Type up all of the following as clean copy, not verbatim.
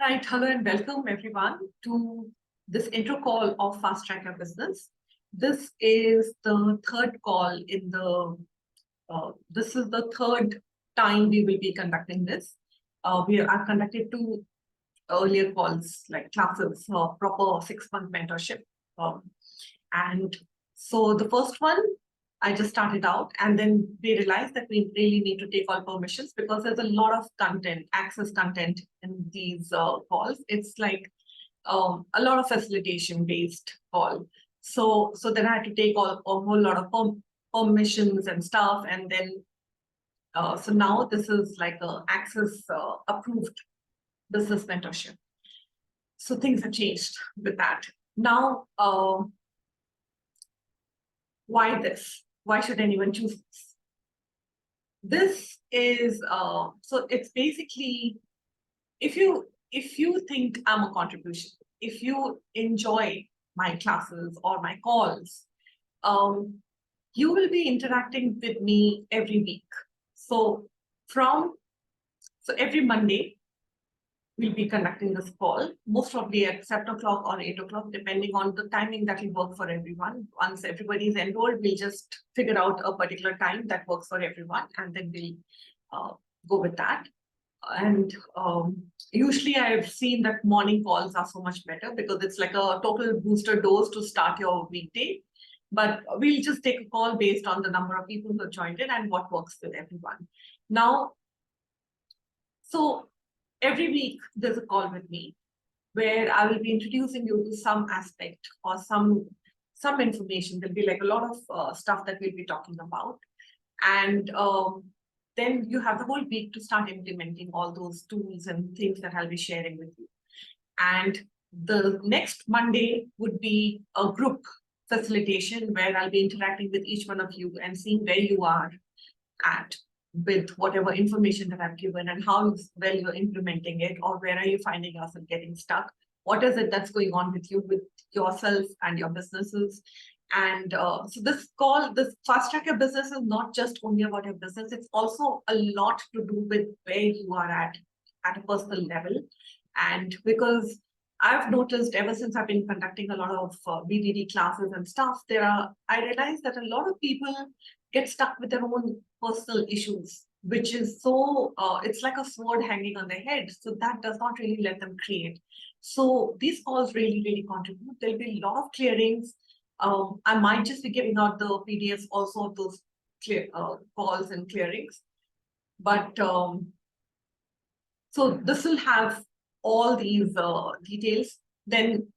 Right, hello and welcome everyone to this intro call of Fast Track Your Business. This is the third call in the, this is the third time we will be conducting this. I've conducted two earlier calls, like classes, proper 6-month mentorship. And so the first one, I just started out, and then we realized that we really need to take all permissions because there's a lot of content, access content in these calls. It's like a lot of facilitation based call. So then I had to take a whole lot of permissions and stuff. And then, so now this is like a access approved business mentorship. So things have changed with that. Now, why this? Why should anyone choose this? This is, so it's basically, if you think I'm a contribution, if you enjoy my classes or my calls, you will be interacting with me every week. So every Monday, we'll be conducting this call, most probably at 7 o'clock or 8 o'clock, depending on the timing that will work for everyone. Once everybody is enrolled, we'll just figure out a particular time that works for everyone, and then we'll go with that. And usually I've seen that morning calls are so much better because it's like a total booster dose to start your weekday. But we'll just take a call based on the number of people who have joined in and what works with everyone. Now, so every week there's a call with me where I will be introducing you to some aspect or some information. There'll be like a lot of stuff that we'll be talking about. And then you have the whole week to start implementing all those tools and things that I'll be sharing with you. And the next Monday would be a group facilitation where I'll be interacting with each one of you and seeing where you are at with whatever information that I've given and how well you're implementing it, or where are you finding yourself getting stuck? What is it that's going on with you, with yourself and your businesses? And so this call, this Fast Track Your Business is not just only about your business, it's also a lot to do with where you are at a personal level. And because I've noticed ever since I've been conducting a lot of BDD classes and stuff, I realized that a lot of people get stuck with their own personal issues, which is so, it's like a sword hanging on their head. So that does not really let them create. So these calls really, really contribute. There'll be a lot of clearings. I might just be giving out the PDFs also of those calls and clearings. But so this will have all these details. Then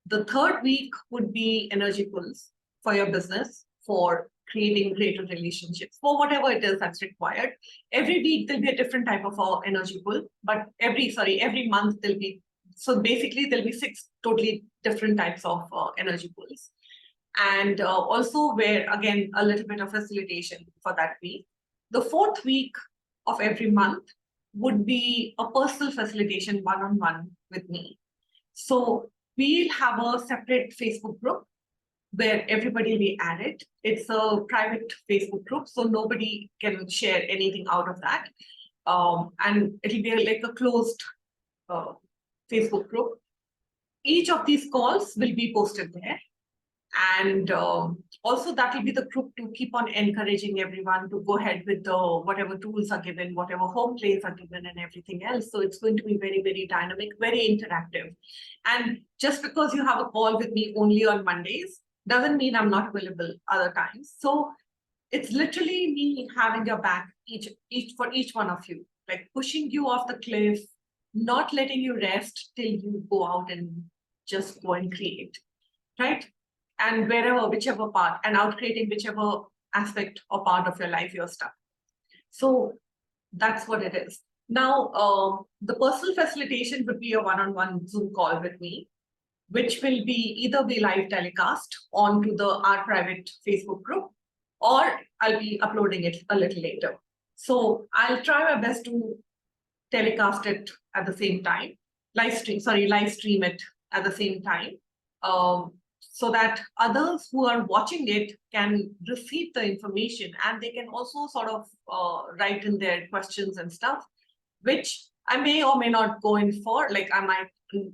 the third week would be energy pulls for your business, for creating greater relationships, for whatever it is that's required. Every week there'll be a different type of energy pull, but every month there'll be, so basically there'll be 6 totally different types of energy pulls. And also where, again, a little bit of facilitation for that week. The 4th week of every month would be a personal facilitation one-on-one with me. So we'll have a separate Facebook group where everybody will be added. It's a private Facebook group, so nobody can share anything out of that. And it'll be like a closed Facebook group. Each of these calls will be posted there. And also that will be the group to keep on encouraging everyone to go ahead with whatever tools are given, whatever Homeplays are given and everything else. So it's going to be very, very dynamic, very interactive. And just because you have a call with me only on Mondays doesn't mean I'm not available other times. So it's literally me having your back for each one of you, like pushing you off the cliff, not letting you rest till you go out and just go and create, right? And whichever part, and out creating whichever aspect or part of your life you're stuck. So that's what it is. Now, the personal facilitation would be a one-on-one Zoom call with me, which will be either be live telecast onto our private Facebook group, or I'll be uploading it a little later. So I'll try my best to telecast it at the same time, live stream it at the same time. So that others who are watching it can receive the information, and they can also sort of write in their questions and stuff, which I may or may not go in for, like I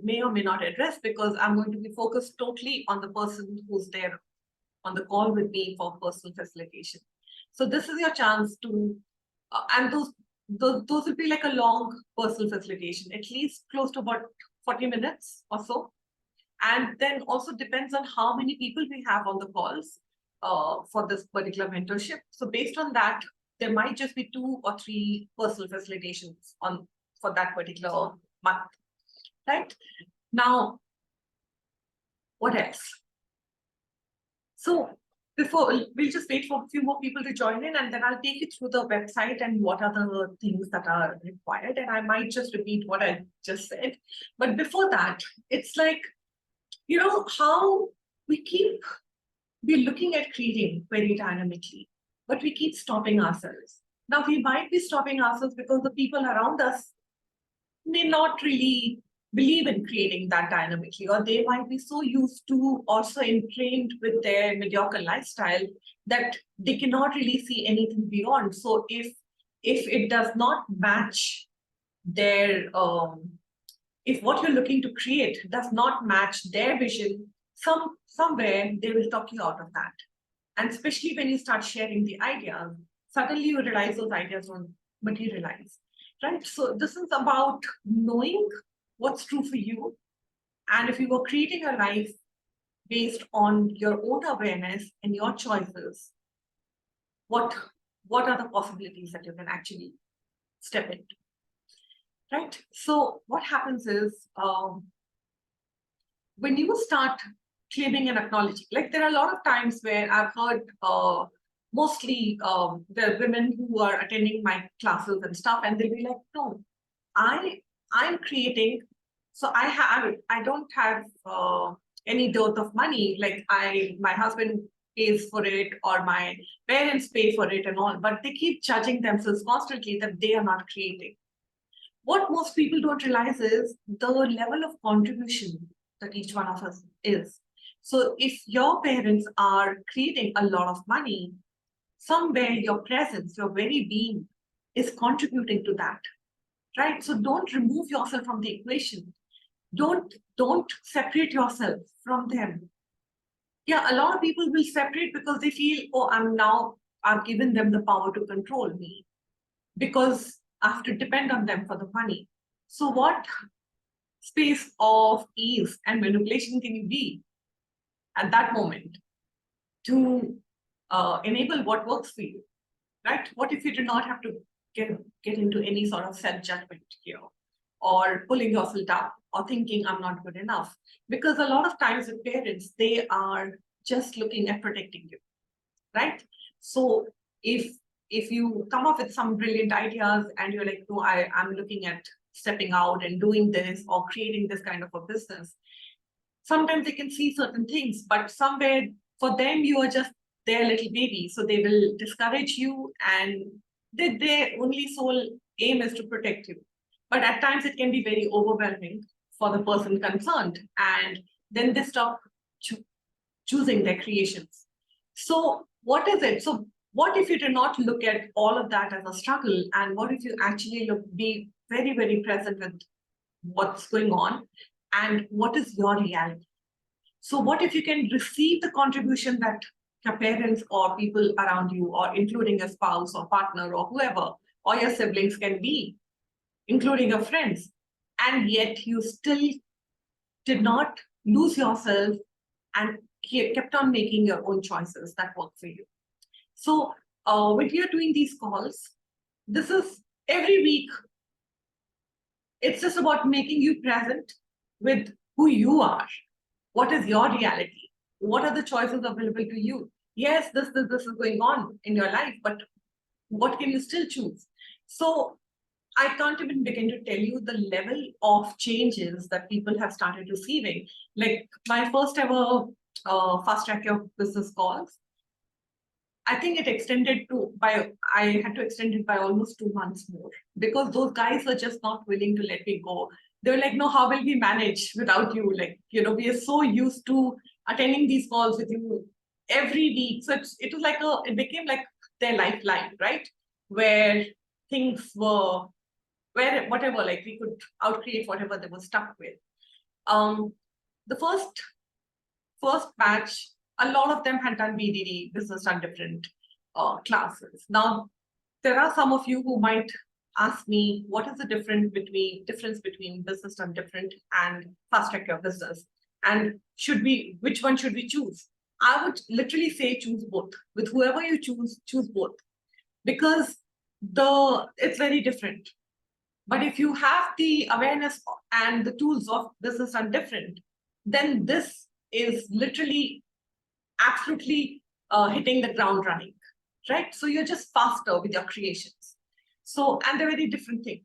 may or may not address, because I'm going to be focused totally on the person who's there on the call with me for personal facilitation. So this is your chance to, and those will be like a long personal facilitation, at least close to about 40 minutes or so. And then also depends on how many people we have on the calls for this particular mentorship. So based on that, there might just be 2 or 3 personal facilitations on for that particular month, right? Now, what else? So we'll just wait for a few more people to join in, and then I'll take you through the website and what are the things that are required. And I might just repeat what I just said. But before that, it's like, you know, how we're looking at creating very dynamically, but we keep stopping ourselves. Now, we might be stopping ourselves because the people around us may not really believe in creating that dynamically, or they might be so used to, also entrained with their mediocre lifestyle, that they cannot really see anything beyond. So if it does not match their if what you're looking to create does not match their vision, somewhere they will talk you out of that. And especially when you start sharing the ideas, suddenly you realize those ideas don't materialize, right? So this is about knowing what's true for you. And if you were creating a life based on your own awareness and your choices, what are the possibilities that you can actually step into, right? So what happens is, when you start claiming and acknowledging, like there are a lot of times where I've heard mostly the women who are attending my classes and stuff, and they'll be like, no, I'm creating, so I don't have any dearth of money, like my husband pays for it or my parents pay for it and all, but they keep judging themselves constantly that they are not creating. What most people don't realize is the level of contribution that each one of us is. So if your parents are creating a lot of money, somewhere your presence, your very being is contributing to that, right? So don't remove yourself from the equation. Don't separate yourself from them. Yeah, a lot of people will separate because they feel, oh, I've given them the power to control me because I have to depend on them for the money. So what space of ease and manipulation can you be at that moment to enable what works for you, right? What if you do not have to get into any sort of self-judgment here, or pulling yourself down, or thinking I'm not good enough? Because a lot of times with parents, they are just looking at protecting you, right? So if you come up with some brilliant ideas and you're like, no, I'm looking at stepping out and doing this or creating this kind of a business, sometimes they can see certain things, but somewhere for them, you are just their little baby. So they will discourage you, and their only sole aim is to protect you. But at times it can be very overwhelming for the person concerned, and then they stop choosing their creations. So what is it? So what if you do not look at all of that as a struggle, and what if you actually be very, very present with what's going on and what is your reality? So what if you can receive the contribution that your parents or people around you, or including your spouse or partner or whoever, or your siblings can be, including your friends, and yet you still did not lose yourself and kept on making your own choices that work for you. So when we are doing these calls, this is every week. It's just about making you present with who you are. What is your reality? What are the choices available to you? Yes, this is going on in your life, but what can you still choose? So I can't even begin to tell you the level of changes that people have started receiving. Like my first ever FastTrack Your Business calls, I think I had to extend it by almost 2 months more, because those guys were just not willing to let me go. They were like, no, how will we manage without you? Like, we are so used to attending these calls with you every week. So it became like their lifeline, right? Where things were whatever, like we could outcreate whatever they were stuck with. The first batch, a lot of them had done BDD, business done different classes. Now, there are some of you who might ask me, what is the difference between business done different and fast track your business? And which one should we choose? I would literally say choose both. With whoever you choose both. Because it's very different. But if you have the awareness and the tools of business done different, then this is literally absolutely hitting the ground running, right? So you're just faster with your creations. So, and they're very different things.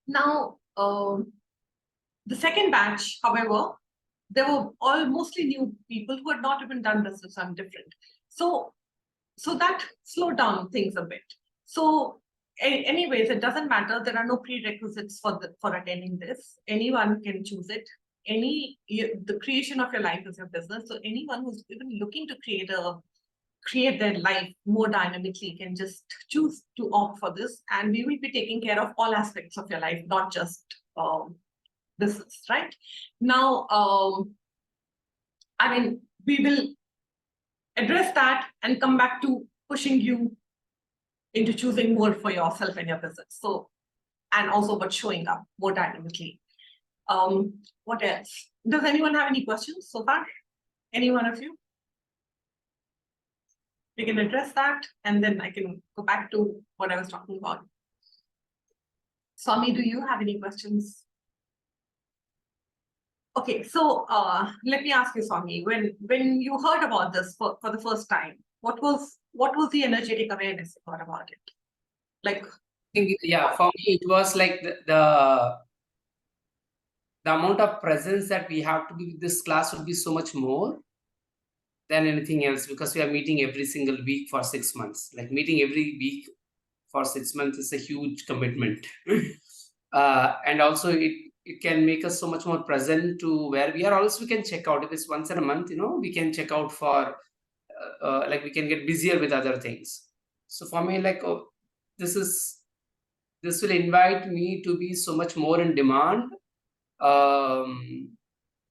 Now, the second batch, however, there were all mostly new people who had not even done business done different. So that slowed down things a bit. So anyways, it doesn't matter. There are no prerequisites for attending this. Anyone can choose it. The creation of your life is your business. So anyone who's even looking to create their life more dynamically can just choose to opt for this. And we will be taking care of all aspects of your life, not just business, right? Now, I mean, we will address that and come back to pushing you into choosing more for yourself and your business. So, and also about showing up more dynamically. What else? Does anyone have any questions so far? Any one of you? We can address that, and then I can go back to what I was talking about. Swami, do you have any questions? Okay, so let me ask you, Swami, when you heard about this for the first time, what was the energetic awareness you got about it? Like, yeah, for me it was like the amount of presence that we have to be with this class would be so much more than anything else, because we are meeting every single week for 6 months. Like meeting every week for 6 months is a huge commitment. And also it can make us so much more present to where we are. Also, we can check out if it's once in a month, we can check out for like we can get busier with other things. So for me, like, this will invite me to be so much more in demand.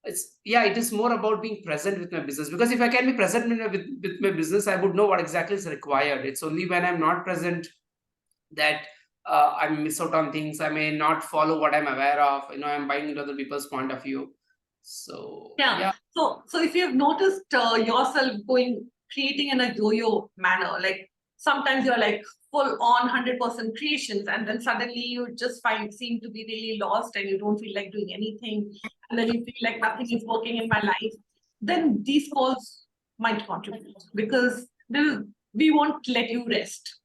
It is more about being present with my business, because if I can be present with my business, I would know what exactly is required. It's only when I'm not present that I miss out on things. I may not follow what I'm aware of. I'm buying into other people's point of view. So yeah. So if you've noticed yourself creating in a yo-yo manner, like sometimes you're like full on 100% creations, and then suddenly you just seem to be really lost and you don't feel like doing anything, and then you feel like nothing is working in my life, then these calls might contribute, because we won't let you rest.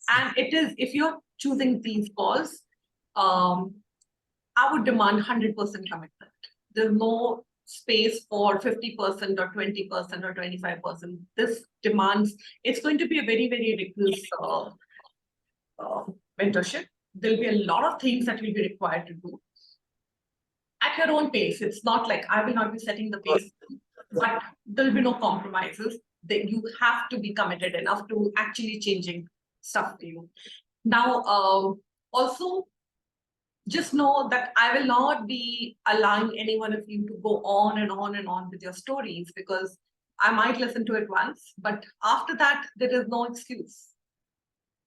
And it is, if you're choosing these calls, I would demand 100% commitment. There's no space for 50% or 20% or 25%. This demands, it's going to be a very, very rigorous mentorship. There'll be a lot of things that will be required to do at your own pace. It's not like I will not be setting the pace, but there'll be no compromises. That you have to be committed enough to actually changing stuff for you. Now, also, just know that I will not be allowing any one of you to go on and on and on with your stories, because I might listen to it once, but after that, there is no excuse.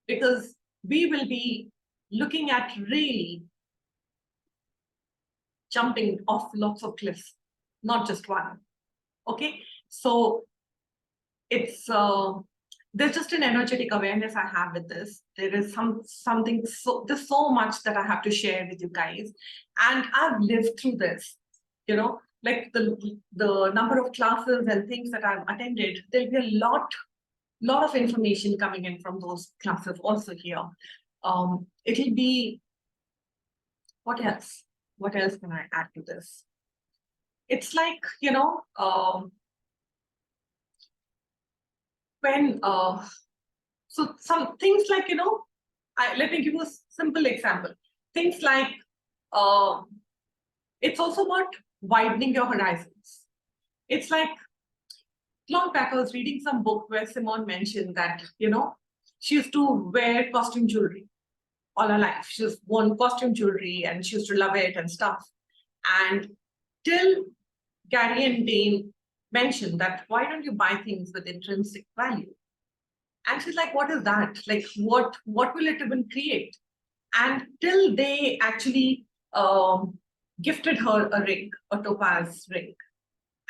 Because we will be looking at really jumping off lots of cliffs, not just one. Okay, so it's there's just an energetic awareness I have with this. There is there's so much that I have to share with you guys, and I've lived through this. Like the number of classes and things that I've attended, there'll be a lot of information coming in from those classes also here. It'll be, what else? What else can I add to this? It's like, when so some things like, let me give you a simple example. Things like it's also about widening your horizons. It's like, long back I was reading some book where Simone mentioned that she used to wear costume jewelry, all her life. She's worn costume jewelry and she used to love it and stuff. And till Gary and Dane mentioned that, why don't you buy things with intrinsic value? And she's like, what is that? Like, what will it even create? And till they actually gifted her a ring, a topaz ring.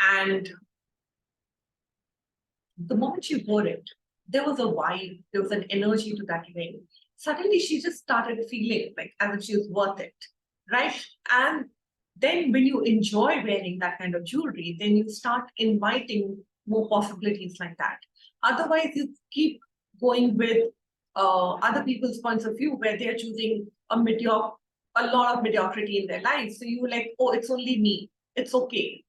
And the moment she wore it, there was a vibe, there was an energy to that ring. Suddenly she just started feeling like as if she was worth it, right? And then when you enjoy wearing that kind of jewelry, then you start inviting more possibilities like that. Otherwise, you keep going with other people's points of view where they're choosing a lot of mediocrity in their lives. So you're like, oh, it's only me. It's okay.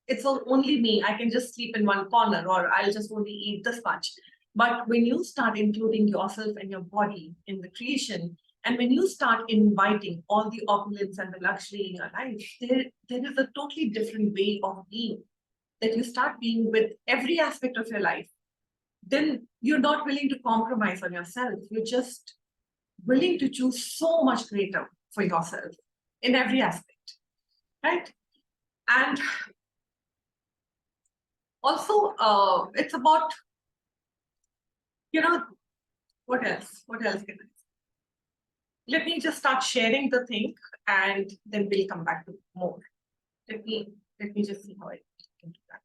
It's only me. I can just sleep in one corner, or I'll just only eat this much. But when you start including yourself and your body in the creation, and when you start inviting all the opulence and the luxury in your life, there is a totally different way of being that you start being with every aspect of your life. Then you're not willing to compromise on yourself. You're just willing to choose so much greater for yourself in every aspect, right? And also, it's about, what else? What else can I say? Let me just start sharing the thing, and then we'll come back to more. Let me just see how I can do that.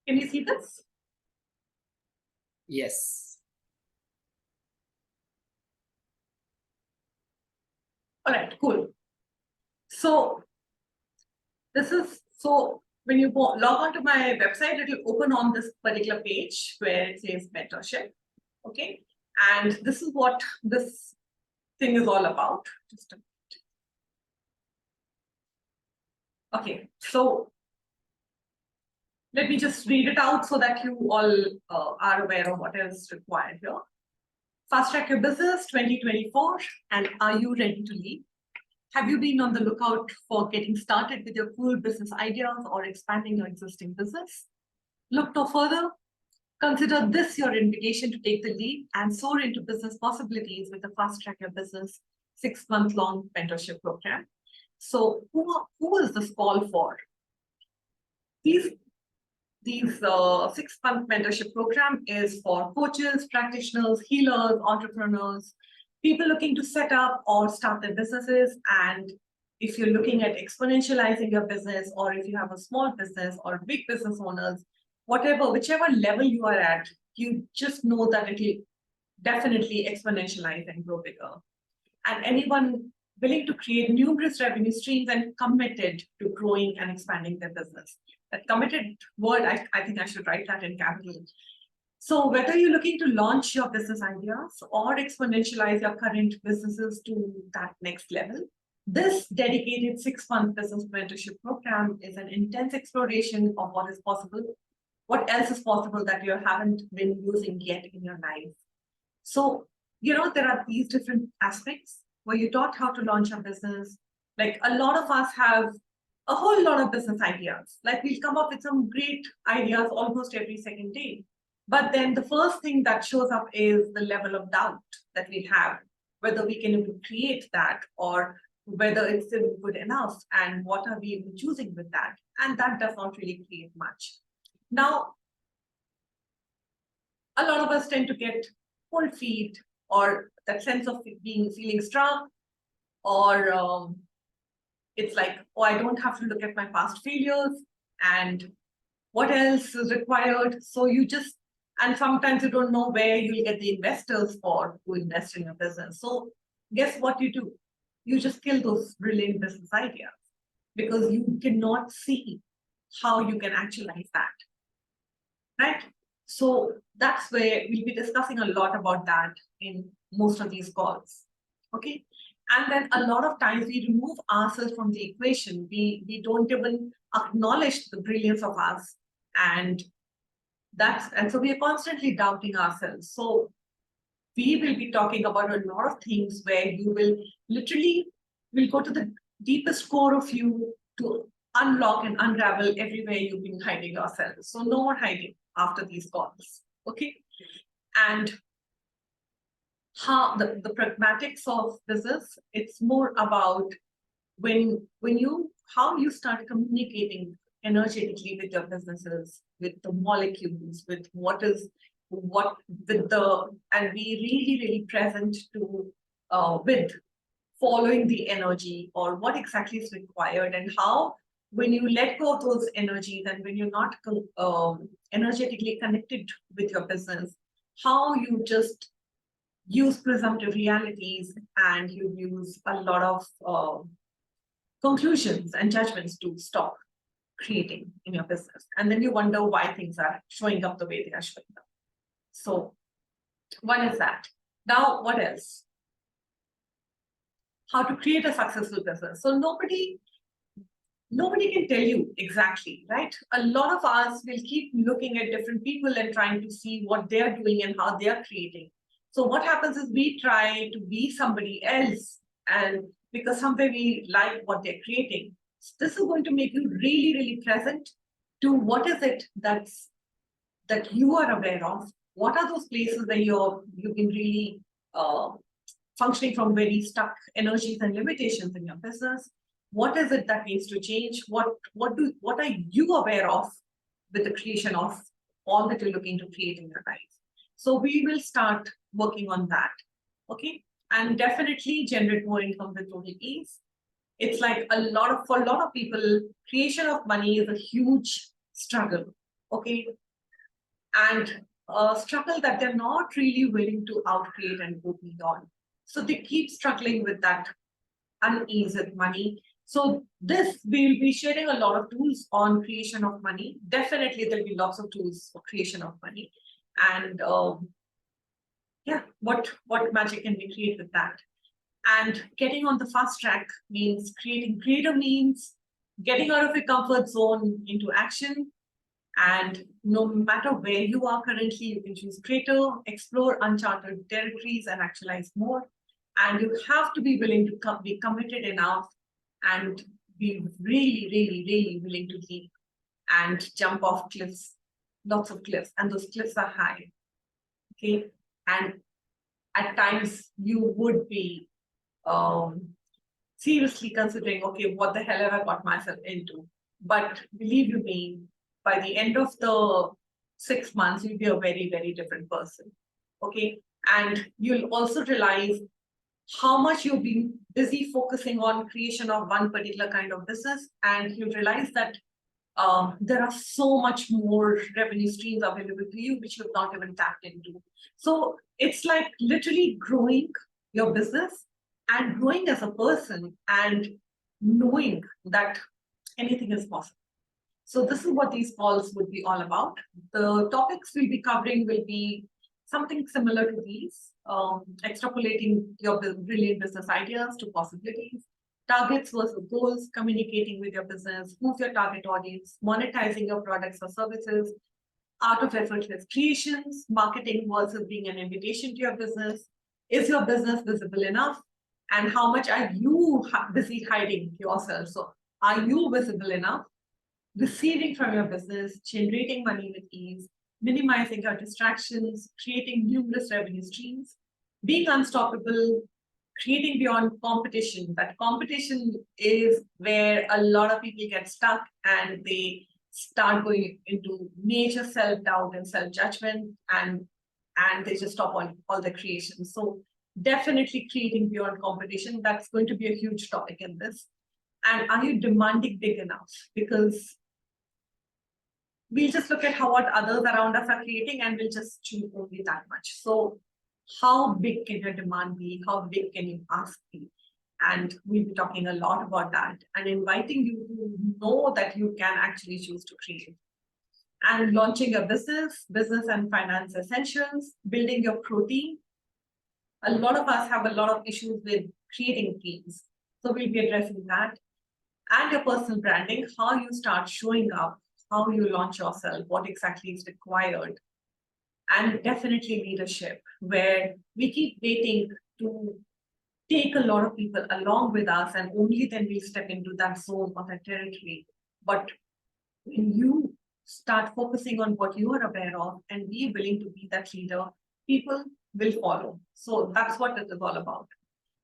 Can you see this? Yes. All right, cool. So when you log onto my website, it will open on this particular page where it says mentorship. Okay. And this is what this thing is all about. Just a minute. Okay, so let me just read it out so that you all are aware of what is required here. Fast Track Your Business 2024, and are you ready to lead? Have you been on the lookout for getting started with your cool business ideas or expanding your existing business? Look no further. Consider this your invitation to take the lead and soar into business possibilities with the Fast Track Your Business 6-month-long mentorship program. So who is this call for? These 6-month mentorship program is for coaches, practitioners, healers, entrepreneurs, people looking to set up or start their businesses. And if you're looking at exponentializing your business, or if you have a small business or big business owners, whichever level you are at, you just know that it will definitely exponentialize and grow bigger. And anyone willing to create numerous revenue streams and committed to growing and expanding their business. That committed word, I think I should write that in capital. So whether you're looking to launch your business ideas or exponentialize your current businesses to that next level, this dedicated 6-month business mentorship program is an intense exploration of what is possible, what else is possible that you haven't been using yet in your life. So, there are these different aspects where you're taught how to launch a business. Like a lot of us have a whole lot of business ideas. Like we'll come up with some great ideas almost every second day. But then the first thing that shows up is the level of doubt that we have, whether we can even create that or whether it's even good enough, and what are we even choosing with that. And that does not really create much. Now, a lot of us tend to get cold feet, or that sense of feeling struck, or it's like, oh, I don't have to look at my past failures, and what else is required? So and sometimes you don't know where you'll get the investors for to invest in your business. So guess what you do? You just kill those brilliant business ideas because you cannot see how you can actualize that, right? So that's where we'll be discussing a lot about that in most of these calls, okay? And then a lot of times we remove ourselves from the equation. We don't even acknowledge the brilliance of us. And so we are constantly doubting ourselves. So we will be talking about a lot of things where you will literally will go to the deepest core of you to unlock and unravel everywhere you've been hiding yourself. So no more hiding after these calls. Okay. And how the pragmatics of business, it's more about how you start communicating energetically with your businesses, with the molecules, with and be really, really present to with following the energy or what exactly is required, and how when you let go of those energies and when you're not energetically connected with your business, how you just use presumptive realities and you use a lot of conclusions and judgments to stop creating in your business. And then you wonder why things are showing up the way they are showing up. So one is that. Now, what else? How to create a successful business. So nobody can tell you exactly, right? A lot of us will keep looking at different people and trying to see what they're doing and how they're creating. So what happens is we try to be somebody else, and because somewhere we like what they're creating. So this is going to make you really, really present to what is it that you are aware of. What are those places where you've been really functioning from very stuck energies and limitations in your business? What is it that needs to change? What are you aware of with the creation of all that you're looking to create in your life? So we will start working on that. Okay. And definitely generate more income with total ease. It's like for a lot of people, creation of money is a huge struggle. Okay. And a struggle that they're not really willing to outcreate and go beyond. So they keep struggling with that unease with money. So we'll be sharing a lot of tools on creation of money. Definitely there'll be lots of tools for creation of money. And yeah, what magic can we create with that? And getting on the fast track means creating creative means, getting out of your comfort zone into action. And no matter where you are currently, you can choose greater, explore uncharted territories, and actualize more. And you have to be willing to be committed enough and be really, really, really willing to leap and jump off cliffs, lots of cliffs, and those cliffs are high. Okay. And at times you would be seriously considering, okay, what the hell have I got myself into? But believe you me, by the end of the 6 months, you'll be a very, very different person. Okay. And you'll also realize how much you've been busy focusing on creation of one particular kind of business. And you'll realize that there are so much more revenue streams available to you, which you've not even tapped into. So it's like literally growing your business and growing as a person and knowing that anything is possible. So this is what these calls would be all about. The topics we'll be covering will be something similar to these, extrapolating your brilliant business ideas to possibilities, targets versus goals, communicating with your business, who's your target audience, monetizing your products or services, art of effortless creations, marketing versus being an invitation to your business. Is your business visible enough? And how much are you busy hiding yourself? So are you visible enough? Receiving from your business, generating money with ease, minimizing your distractions, creating numerous revenue streams, being unstoppable, creating beyond competition. That competition is where a lot of people get stuck and they start going into major self-doubt and self-judgment, and they just stop on all the creations. So definitely creating beyond competition, that's going to be a huge topic in this. And are you demanding big enough? Because we'll just look at what others around us are creating and we'll just choose only that much. So how big can your demand be? How big can you ask be? And we'll be talking a lot about that and inviting you to know that you can actually choose to create. And launching a business and finance essentials, building your protein. A lot of us have a lot of issues with creating teams. So we'll be addressing that. And your personal branding, how you start showing up, how you launch yourself, what exactly is required. And definitely leadership, where we keep waiting to take a lot of people along with us, and only then we step into that zone or that territory. But when you start focusing on what you are aware of and be willing to be that leader, people will follow. So that's what it is all about.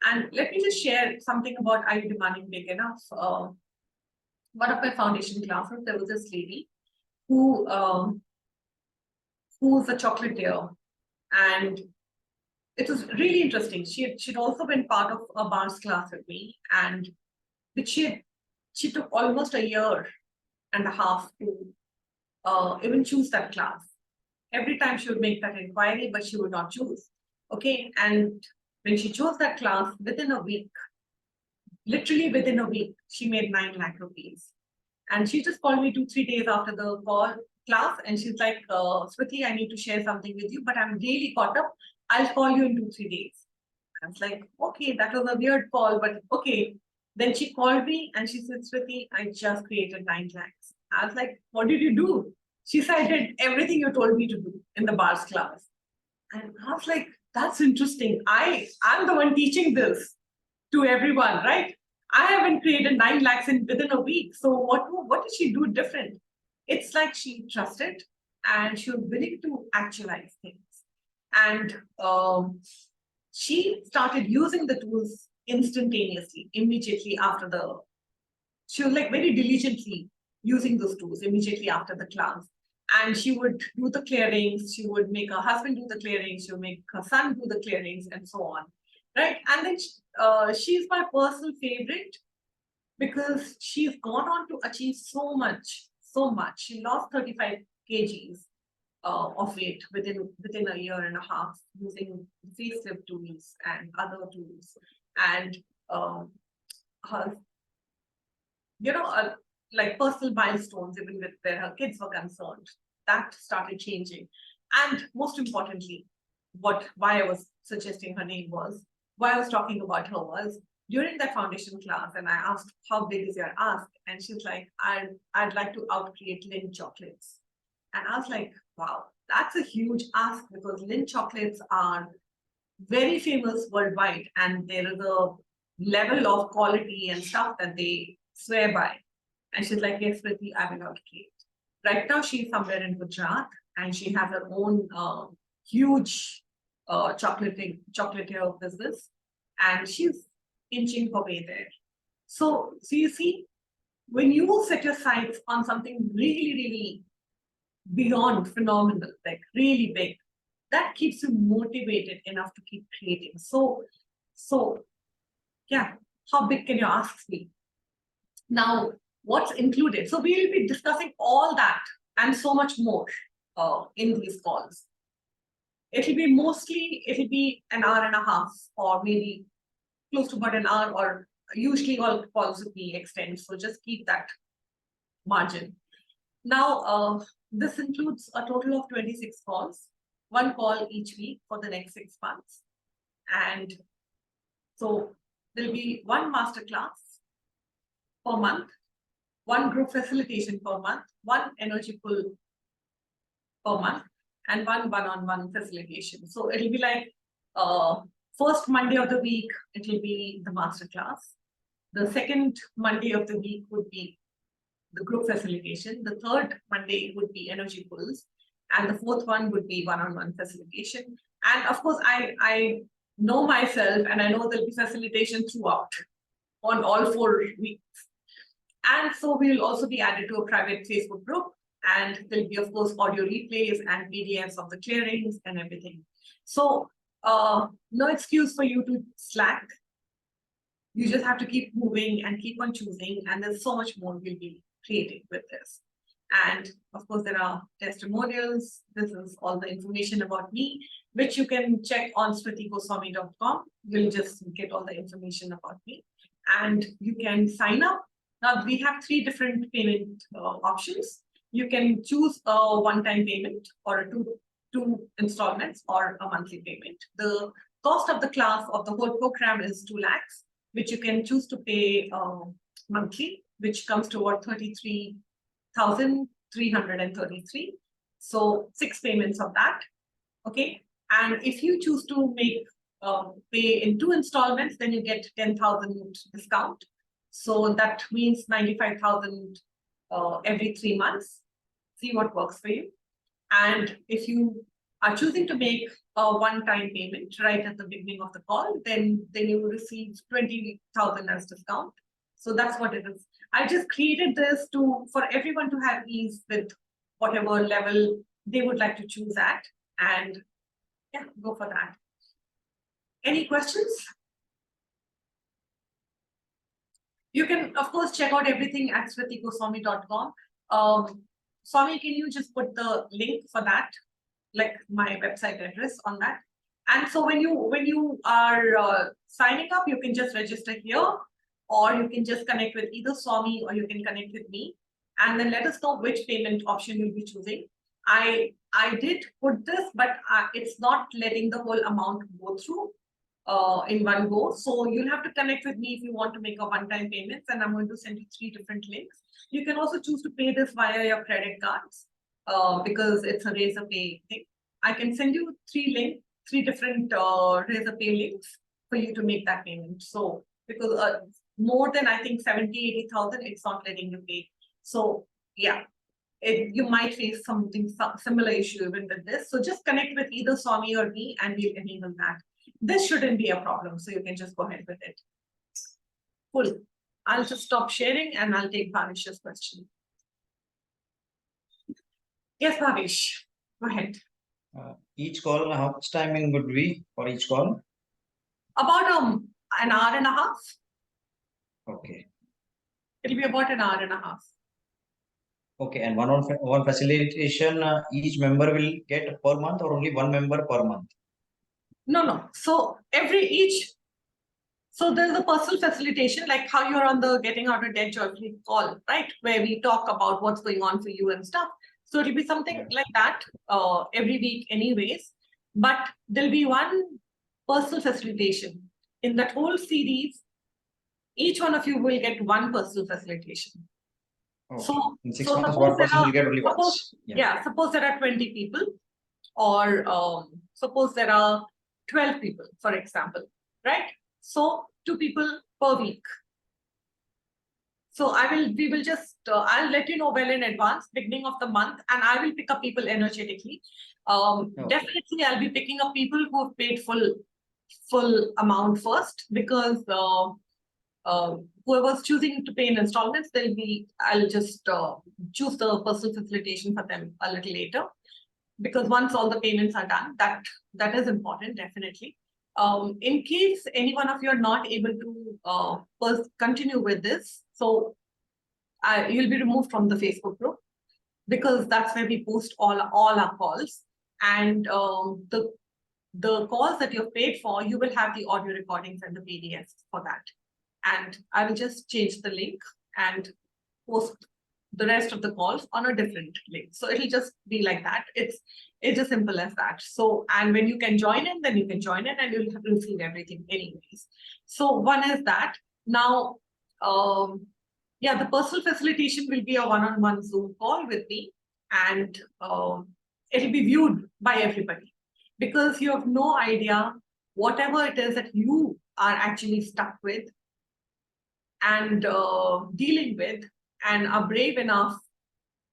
And let me just share something about Are You Demanding Big Enough? One of my foundation classes, there was this lady who's a chocolatier, and it was really interesting. She'd also been part of a bars class with me, and which she took almost a year and a half to even choose that class. Every time she would make that inquiry, but she would not choose. Okay, and when she chose that class, within a week, literally within a week, she made 9 lakh rupees. And she just called me 2-3 days after the class, and she's like, Smriti, I need to share something with you, but I'm really caught up. I'll call you in 2-3 days. I was like, okay, that was a weird call, but okay. Then she called me and she said, Smriti, I just created 9 lakhs. I was like, what did you do? She said, I did everything you told me to do in the bars class. And I was like, that's interesting. I'm the one teaching this to everyone, right? I haven't created 9 lakhs within a week. So what did she do different? It's like she trusted and she was willing to actualize things. And she started using the tools instantaneously, immediately after she was like very diligently using those tools immediately after the class. And she would do the clearings, she would make her husband do the clearings, she would make her son do the clearings, and so on. Right? And then she's my personal favorite because she's gone on to achieve so much. She lost 35 kgs of weight within a year and a half using facelift tools and other tools. And her, like personal milestones, even with where her kids were concerned, that started changing. And most importantly, why I was suggesting her name was, why I was talking about her was, during that foundation class, and I asked, how big is your ask? And she's like, I'd like to outcreate Lindt chocolates. And I was like, wow, that's a huge ask, because Lindt chocolates are very famous worldwide, and there is a level of quality and stuff that they swear by. And she's like, yes, Priti, I will outcreate. Right now, she's somewhere in Gujarat, and she has her own huge chocolatier business, and she's inching her way there. So you see, when you set your sights on something really, really beyond phenomenal, like really big, that keeps you motivated enough to keep creating. So yeah, how big can your asks be? Now, what's included? So we will be discussing all that and so much more in these calls. It'll be an hour and a half, or maybe close to about an hour, or usually all calls with me extend. So just keep that margin. Now, this includes a total of 26 calls, 1 call each week for the next 6 months. And so there'll be 1 masterclass per month, 1 group facilitation per month, 1 energy pull per month, and 1 one-on-one facilitation. So it'll be like first Monday of the week, it'll be the masterclass. The second Monday of the week would be the group facilitation. The third Monday would be energy pulls. And the fourth one would be one-on-one facilitation. And of course, I know myself, and I know there'll be facilitation throughout on all 4 weeks. And so we'll also be added to a private Facebook group, and there'll be, of course, audio replays and PDFs of the clearings and everything. So no excuse for you to slack. You just have to keep moving and keep on choosing, and there's so much more we'll be creating with this. And of course, there are testimonials. This is all the information about me, which you can check on smritigoswami.com. You'll just get all the information about me, and you can sign up. Now, we have 3 different payment options. You can choose a one-time payment, or a two installments, or a monthly payment. The cost of the class of the whole program is 2 lakhs, which you can choose to pay monthly, which comes to about 33,333. So 6 payments of that. Okay. And if you choose to make pay in 2 installments, then you get 10,000 discount. So that means 95,000 every 3 months. See what works for you. And if you are choosing to make a one-time payment right at the beginning of the call, then you will receive 20,000 as discount. So that's what it is. I just created this for everyone to have ease with whatever level they would like to choose at, and yeah, go for that. Any questions? You can, of course, check out everything at sritikoswamy.com. Swami, can you just put the link for that, like my website address on that? And so when you are signing up, you can just register here, or you can just connect with either Swami, or you can connect with me, and then let us know which payment option you'll be choosing. I did put this, but it's not letting the whole amount go through in one go. So you'll have to connect with me if you want to make a one-time payment, and I'm going to send you 3 different links. You can also choose to pay this via your credit cards because it's a Razor Pay thing. I can send you 3 different Razor Pay links for you to make that payment. So because more than I think 70,000-80,000, it's not letting you pay. So yeah, you might face some similar issue even with this. So just connect with either Swami or me, and we'll enable that. This shouldn't be a problem, so you can just go ahead with it. Cool. I'll just stop sharing and I'll take Bhavish's question. Yes, Bhavish, go ahead. Each call, how much timing would be for each call? About an hour and a half. Okay. It'll be about an hour and a half. Okay, and one facilitation, each member will get per month, or only one member per month? No. So so there's a personal facilitation, like how you're on the Getting Out of Debt Joyfully call, right? Where we talk about what's going on for you and stuff. So it'll be something like that every week anyways. But there'll be one personal facilitation. In that whole series, each one of you will get one personal facilitation. Okay. So in 6 so months, suppose one person will get only once. suppose there are 20 people, or suppose there are 12 people, for example, right? So 2 people per week. So we will just, I'll let you know well in advance, beginning of the month, and I will pick up people energetically. Definitely, I'll be picking up people who have paid full amount first, because whoever's choosing to pay in installments, I'll just choose the personal facilitation for them a little later, because once all the payments are done, that is important, definitely. In case any one of you are not able to continue with this, so you'll be removed from the Facebook group, because that's where we post all our calls, and the calls that you've paid for, you will have the audio recordings and the PDFs for that. And I will just change the link and post the rest of the calls on a different link. So it'll just be like that. It's as simple as that. So, and when you can join in, then you can join in and you'll have to receive everything anyways. So one is that. Now, yeah, the personal facilitation will be a one-on-one Zoom call with me, and it'll be viewed by everybody, because you have no idea whatever it is that you are actually stuck with and dealing with, and are brave enough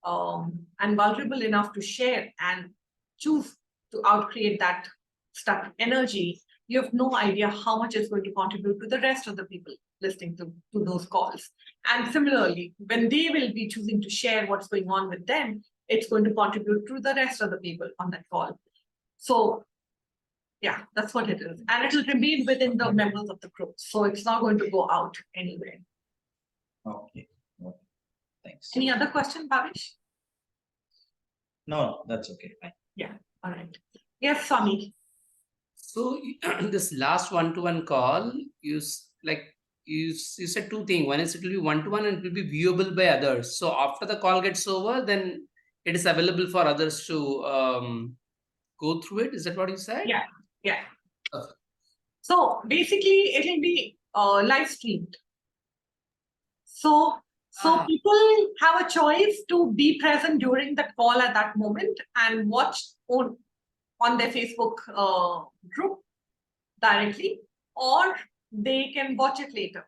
and vulnerable enough to share and choose to outcreate that stuck energy. You have no idea how much it's going to contribute to the rest of the people listening to those calls. And similarly, when they will be choosing to share what's going on with them, it's going to contribute to the rest of the people on that call. So yeah, that's what it is. And it will remain within the members of the group. So it's not going to go out anywhere. Okay. Thanks. Any other question, Bhavish? No, that's okay. Fine. Yeah. All right. Yes, Swami. So this last one-to-one call, you said 2 things. One is it will be one-to-one and it will be viewable by others. So after the call gets over, then it is available for others to go through it. Is that what you said? Yeah. Okay. So basically, it will be live streamed. So people have a choice to be present during that call at that moment and watch on their Facebook group directly, or they can watch it later.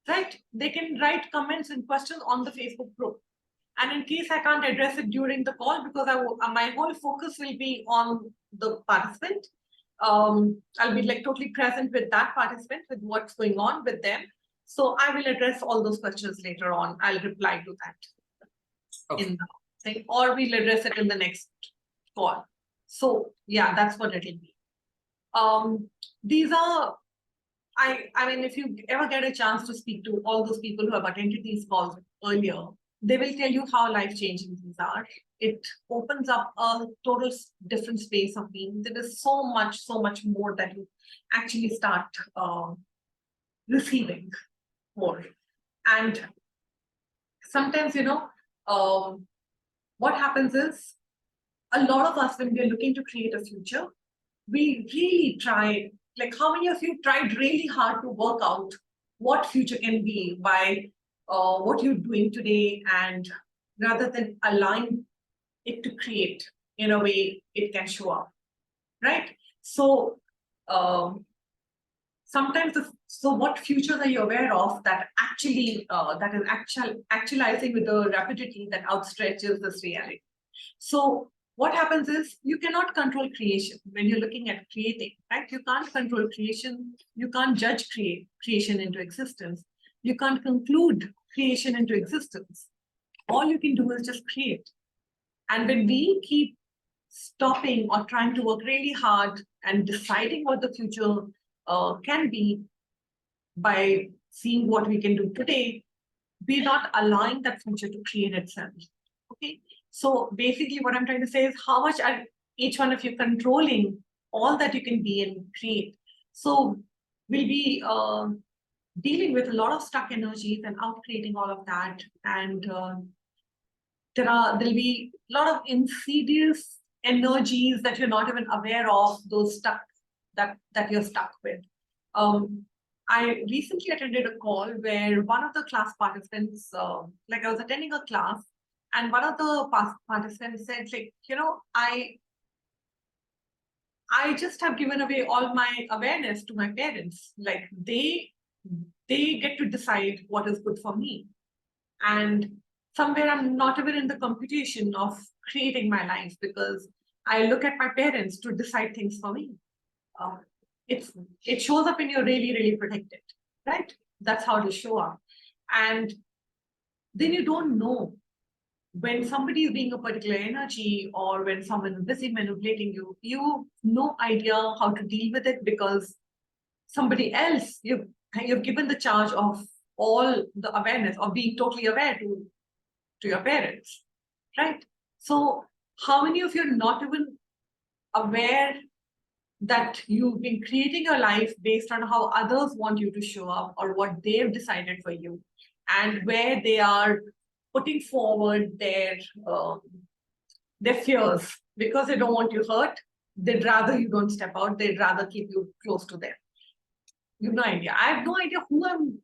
Right? They can write comments and questions on the Facebook group. And in case I can't address it during the call, because my whole focus will be on the participant, I'll be like totally present with that participant, with what's going on with them. So I will address all those questions later on. I'll reply to that in the thing, or we'll address it in the next call. So yeah, that's what it will be. These are, I mean, if you ever get a chance to speak to all those people who have attended these calls earlier, they will tell you how life-changing these are. It opens up a total different space of being. There is so much more that you actually start receiving more. And sometimes, what happens is, a lot of us, when we're looking to create a future, we really try, like how many of you tried really hard to work out what future can be by what you're doing today, and rather than allowing it to create in a way it can show up, right? So sometimes, so what futures are you aware of that actually, that is actualizing with a rapidity that outstretches this reality? So what happens is, you cannot control creation when you're looking at creating, right? You can't control creation. You can't judge creation into existence. You can't conclude creation into existence. All you can do is just create. And when we keep stopping or trying to work really hard and deciding what the future can be by seeing what we can do today, we're not allowing that future to create itself. Okay. So basically what I'm trying to say is, how much are each one of you controlling all that you can be and create? So we'll be dealing with a lot of stuck energies and out creating all of that. And there'll be a lot of insidious energies that you're not even aware of, those stuck that you're stuck with. I recently attended a call where one of the class participants, like I was attending a class, and one of the participants said, like, I just have given away all my awareness to my parents. Like they get to decide what is good for me. And somewhere I'm not even in the computation of creating my life, because I look at my parents to decide things for me. It shows up when you're really protected, right? That's how it will show up. And then you don't know when somebody is being a particular energy, or when someone is busy manipulating you. You have no idea how to deal with it, because somebody else, you've given the charge of all the awareness of being totally aware to your parents, right? So how many of you are not even aware that you've been creating your life based on how others want you to show up, or what they've decided for you, and where they are putting forward their fears, because they don't want you hurt. They'd rather you don't step out. They'd rather keep you close to them. You have no idea. I have no idea who I'm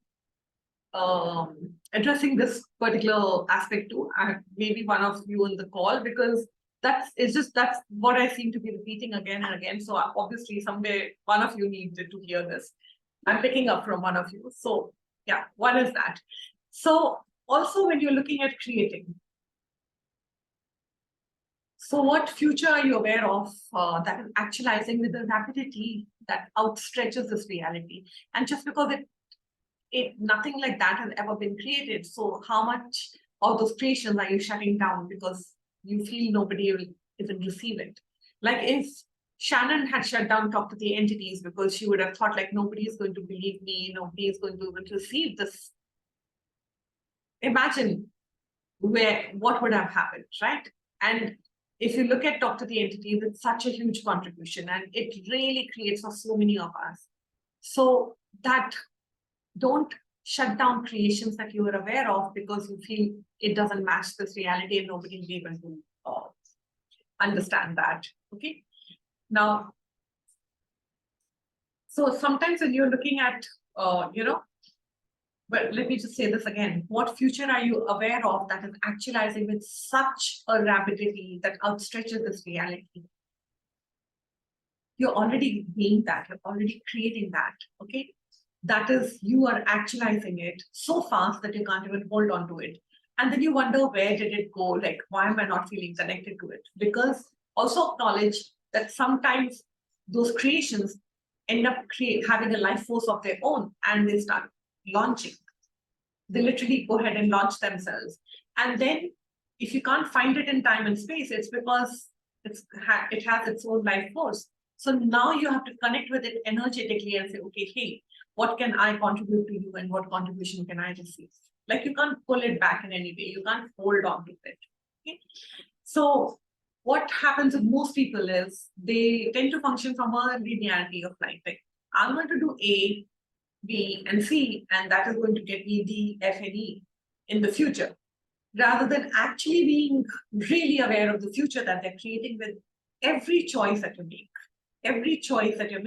addressing this particular aspect to. Maybe one of you in the call, because that's what I seem to be repeating again and again. So obviously somewhere one of you needed to hear this. I'm picking up from one of you. So yeah, what is that? So also when you're looking at creating, so what future are you aware of that is actualizing with a rapidity that outstretches this reality? And just because nothing like that has ever been created, so how much of those creations are you shutting down because you feel nobody will even receive it? Like if Shannon had shut down Talk to the Entities because she would have thought, like, nobody is going to believe me, nobody is going to even receive this. Imagine what would have happened, right? And if you look at Talk to the Entities, it's such a huge contribution, and it really creates for so many of us. So that don't shut down creations that you are aware of because you feel it doesn't match this reality and nobody will be able to understand that. Okay. Now, So sometimes when you're looking at, but let me just say this again, what future are you aware of that is actualizing with such a rapidity that outstretches this reality? You're already being that, you're already creating that, okay? That is, you are actualizing it so fast that you can't even hold on to it. And then you wonder, where did it go? Like, why am I not feeling connected to it? Because also acknowledge that sometimes those creations end up having a life force of their own, and they start launching. They literally go ahead and launch themselves. And then if you can't find it in time and space, it's because it has its own life force. So now you have to connect with it energetically and say, okay, hey, what can I contribute to you and what contribution can I receive? Like, you can't pull it back in any way. You can't hold on to it. Okay? So what happens with most people is they tend to function from a linearity of life. Like, I'm going to do A, B, and C, and that is going to get me D, F, and E in the future, rather than actually being really aware of the future that they're creating with every choice that you make. Every choice that you're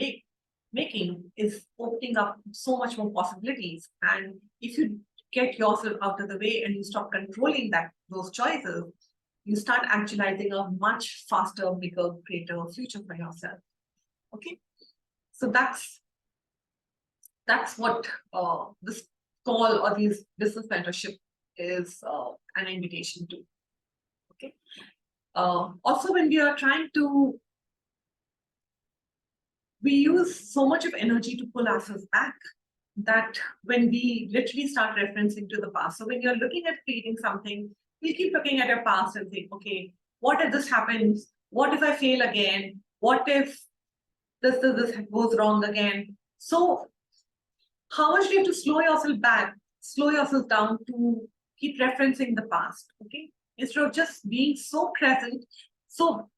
making is opening up so much more possibilities. And if you get yourself out of the way and you stop controlling those choices, you start actualizing a much faster, bigger, greater future for yourself. Okay, so that's what this call or these business mentorship is an invitation to. Okay. Also, when we are trying to, we use so much of energy to pull ourselves back that when we literally start referencing to the past. So when you're looking at creating something, you keep looking at your past and think, okay, what if this happens? What if I fail again? What if this goes wrong again? So how much do you have to slow yourself back, slow yourself down to keep referencing the past, okay? Instead of just being so present, so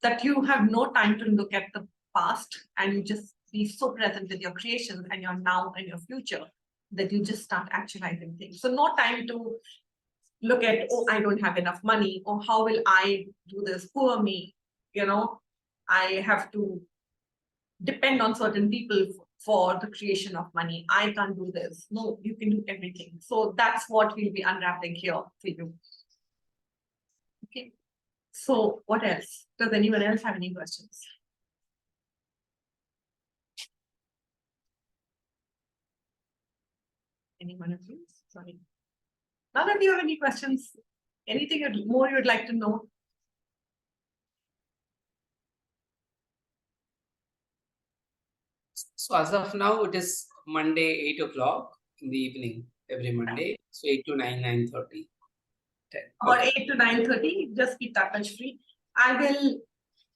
that you have no time to look at the past and you just be so present with your creations and your now and your future that you just start actualizing things. So no time to look at, oh, I don't have enough money, or how will I do this? Poor me, I have to depend on certain people for the creation of money. I can't do this. No, you can do everything. So that's what we'll be unwrapping here for you. Okay. So what else? Does anyone else have any questions? Anyone of you? Sorry. None of you have any questions? Anything more you'd like to know? So as of now, it is Monday, 8 o'clock in the evening, every Monday. So 8 to 9, 9:30. About 8 to 9:30, just keep that much free. I will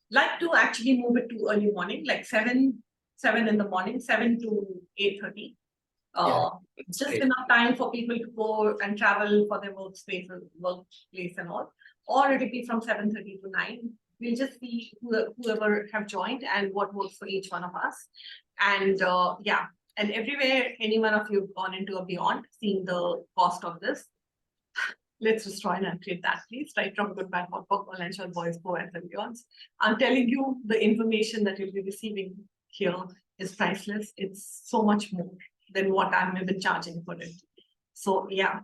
like to actually move it to early morning, like 7 in the morning, 7 to 8:30. Just great. enough time for people to go and travel for their workplace and all. Or it'll be from 7:30 to 9. We'll just see whoever have joined and what works for each one of us. And yeah, and everywhere any one of you have gone into a beyond, seeing the cost of this. Let's just try and create that, please. Right from good, bad, pop, online short boys, poets, and beyonds. I'm telling you, the information that you'll be receiving here is priceless. It's so much more than what I'm even charging for it. So yeah,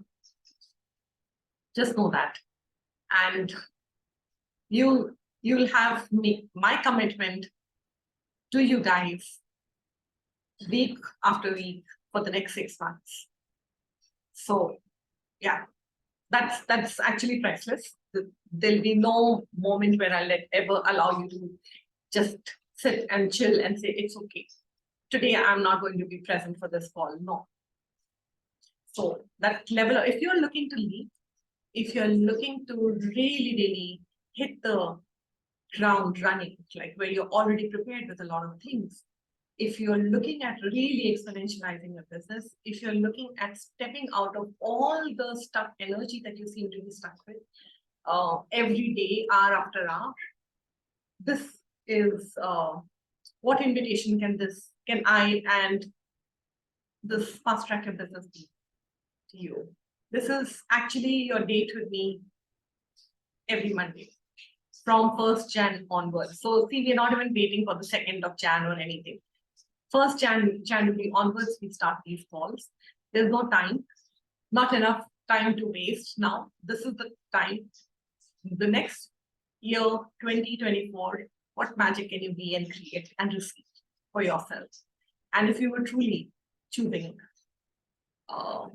just know that. And you'll have my commitment to you guys week after week for the next 6 months. So yeah, that's actually priceless. There'll be no moment where I'll ever allow you to just sit and chill and say, it's okay. Today, I'm not going to be present for this call. No. So that level, if you're looking to lead, if you're looking to really hit the ground running, like where you're already prepared with a lot of things, if you're looking at really exponentializing your business, if you're looking at stepping out of all the stuck energy that you seem to be stuck with every day, hour after hour, this is what invitation can I and this fast track your business be to you? This is actually your date with me every Monday from 1st Jan onwards. So see, we're not even waiting for the 2nd of Jan or anything. 1st January onwards, we start these calls. There's no time, not enough time to waste now. This is the time. The next year, 2024, what magic can you be and create and receive for yourself? And if you were truly choosing a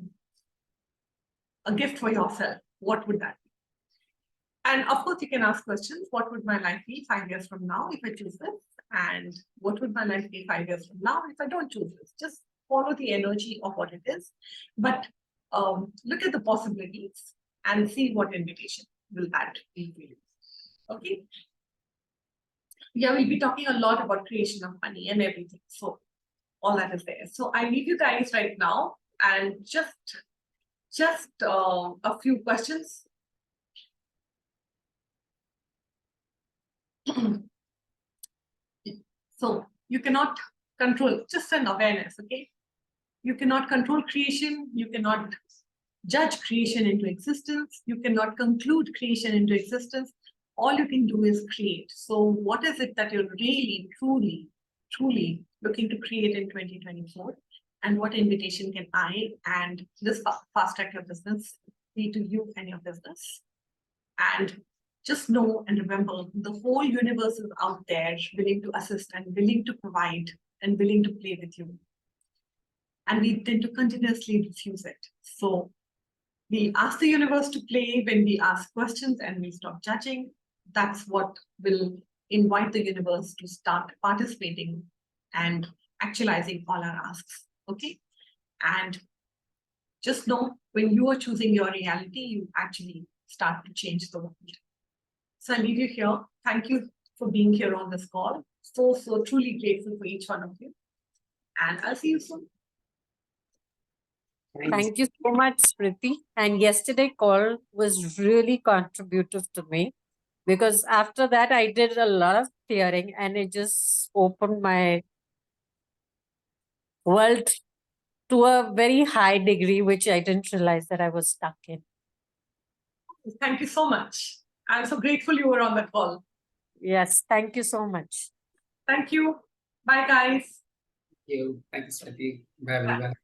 gift for yourself, what would that be? And of course, you can ask questions. What would my life be 5 years from now if I choose this? And what would my life be 5 years from now if I don't choose this? Just follow the energy of what it is. But look at the possibilities and see what invitation will that be for you. Okay. Yeah, we'll be talking a lot about creation of money and everything. So all that is there. So I leave you guys right now and just a few questions. So you cannot control, just an awareness, okay? You cannot control creation. You cannot judge creation into existence. You cannot conclude creation into existence. All you can do is create. So what is it that you're really, truly looking to create in 2024? And what invitation can I and this Fast Track Your Business be to you and your business? And just know and remember, the whole universe is out there willing to assist and willing to provide and willing to play with you. And we tend to continuously refuse it. So we ask the universe to play when we ask questions and we stop judging. That's what will invite the universe to start participating and actualizing all our asks. Okay. And just know when you are choosing your reality, you actually start to change the world. So I leave you here. Thank you for being here on this call. So truly grateful for each one of you. And I'll see you soon. Thank you so much, Smriti. And yesterday call was really contributive to me because after that I did a lot of clearing and it just opened my world to a very high degree, which I didn't realize that I was stuck in. Thank you so much. I'm so grateful you were on the call. Yes, thank you so much. Thank you. Bye, guys. Thank you. Thank you, Swati. Bye, everyone.